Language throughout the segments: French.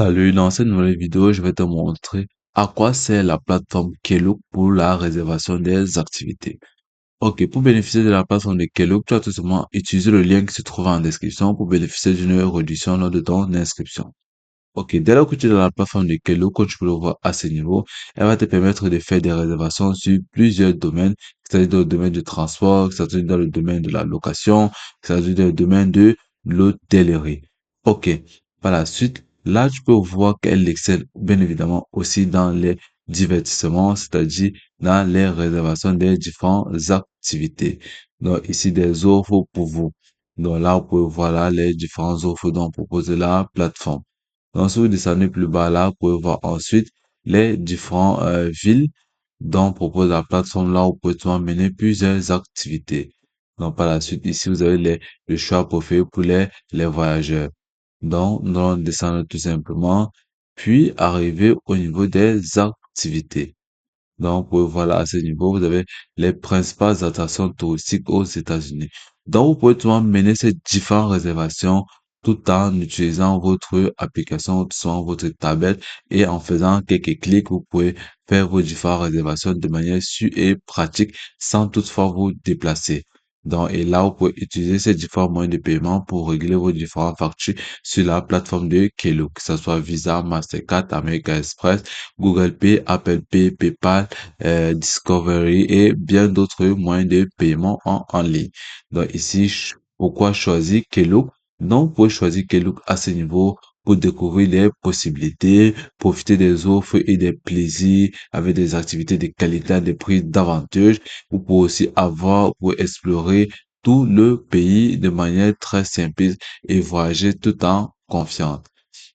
Salut, dans cette nouvelle vidéo, je vais te montrer à quoi sert la plateforme Klook pour la réservation des activités. Ok, pour bénéficier de la plateforme de Klook, tu vas tout simplement utiliser le lien qui se trouve en description pour bénéficier d'une réduction lors de ton inscription. Ok, dès lors que tu es dans la plateforme de Klook, comme tu peux le voir à ce niveau, elle va te permettre de faire des réservations sur plusieurs domaines, c'est-à-dire dans le domaine du transport, c'est-à-dire dans le domaine de la location, c'est-à-dire dans le domaine de l'hôtellerie. Ok, par la suite, là, tu peux voir qu'elle excelle bien évidemment aussi dans les divertissements, c'est-à-dire dans les réservations des différentes activités. Donc, ici, des offres pour vous. Donc là, vous pouvez voir là les différentes offres dont propose la plateforme. Donc, si vous descendez plus bas là, vous pouvez voir ensuite les différentes villes dont propose la plateforme. Là, vous pouvez tout mener plusieurs activités. Donc, par la suite, ici, vous avez le choix pour faire pour les voyageurs. Donc, nous allons descendre tout simplement, puis arriver au niveau des activités. Donc, voilà, à ce niveau, vous avez les principales attractions touristiques aux États-Unis. Donc, vous pouvez tout de même mener ces différentes réservations tout en utilisant votre application, soit votre tablette, et en faisant quelques clics, vous pouvez faire vos différentes réservations de manière sûre et pratique sans toutefois vous déplacer. Donc, et là, vous pouvez utiliser ces différents moyens de paiement pour régler vos différentes factures sur la plateforme de Klook, que ce soit Visa, Mastercard, American Express, Google Pay, Apple Pay, PayPal, Discovery et bien d'autres moyens de paiement en ligne. Donc ici, pourquoi choisir Klook? Donc, vous pouvez choisir Klook à ce niveau pour découvrir les possibilités, profiter des offres et des plaisirs avec des activités de qualité à des prix davantage. Vous pouvez aussi avoir pour explorer tout le pays de manière très simple et voyager tout en confiance.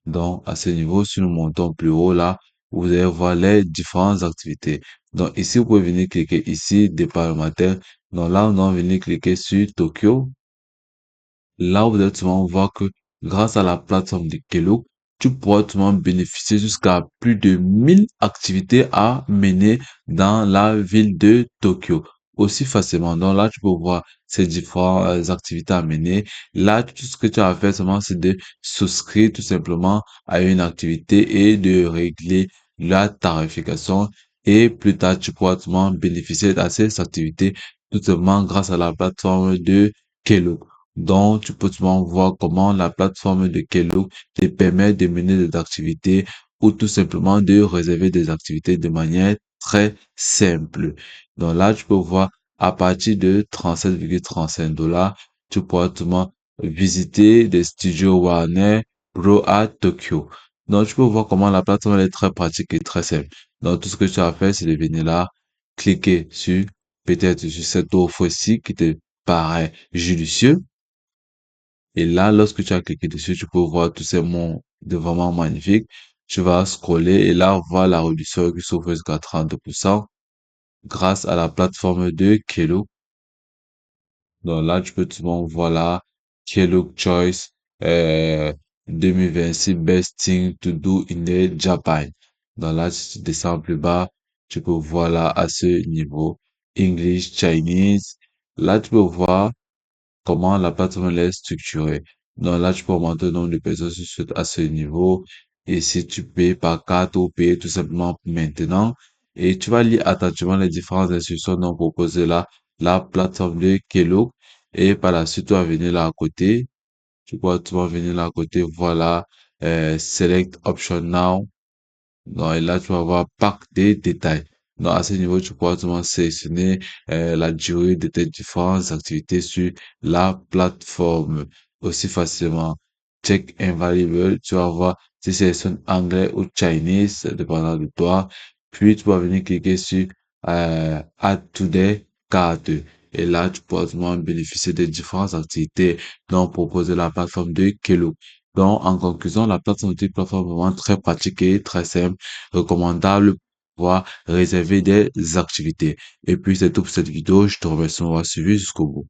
Donc, à ce niveau, si nous montons plus haut, là, vous allez voir les différentes activités. Donc, ici, vous pouvez venir cliquer ici, départemental. Donc, là, on va venir cliquer sur Tokyo. Là, vous allez tout le monde voir que grâce à la plateforme de Klook, tu pourras tout le monde bénéficier jusqu'à plus de 1000 activités à mener dans la ville de Tokyo aussi facilement. Donc là, tu peux voir ces différentes activités à mener. Là, tout ce que tu as à faire seulement, c'est de souscrire tout simplement à une activité et de régler la tarification. Et plus tard, tu pourras tout le monde bénéficier de ces activités tout simplement grâce à la plateforme de Klook. Donc, tu peux souvent voir comment la plateforme de Klook te permet de mener des activités ou tout simplement de réserver des activités de manière très simple. Donc là, tu peux voir à partir de 37,35 $, tu pourras tout simplement visiter des studios Warner Bros à Tokyo. Donc, tu peux voir comment la plateforme est très pratique et très simple. Donc, tout ce que tu as à faire, c'est de venir là, cliquer sur peut-être sur cette offre-ci qui te paraît judicieux. Et là, lorsque tu as cliqué dessus, tu peux voir tous ces mots de vraiment magnifiques. Tu vas scroller et là, voir la réduction qui s'offre jusqu'à 30% grâce à la plateforme de Klook. Donc là, tu peux tout le monde voir là, Klook Choice, euh, 2026 Best Thing to Do in the Japan. Donc là, si tu descends plus bas, tu peux voir là, à ce niveau, English, Chinese. Là, tu peux voir comment la plateforme est structurée. Donc là, tu peux augmenter le nombre de personnes à ce niveau. Et si tu payes par carte ou payer tout simplement maintenant. Et tu vas lire attentivement les différentes instructions dont proposées là, la plateforme de Klook. Et par la suite, tu vas venir là à côté. Tu vas venir là à côté. Voilà, Select Option Now. Donc, et là, tu vas voir pack des détails. Donc, à ce niveau, tu pourras tout sélectionner la durée de tes différentes activités sur la plateforme aussi facilement. Check Invaluable, tu vas voir si sélectionne anglais ou Chinese, dépendant de toi. Puis, tu vas venir cliquer sur Add to the cart. Et là, tu pourras tout bénéficier des différentes activités dont propose la plateforme de Klook. Donc, en conclusion, la plateforme est une plateforme vraiment très pratique et très simple, recommandable pour pouvoir réserver des activités. Et puis, c'est tout pour cette vidéo. Je te remercie d'avoir suivi jusqu'au bout.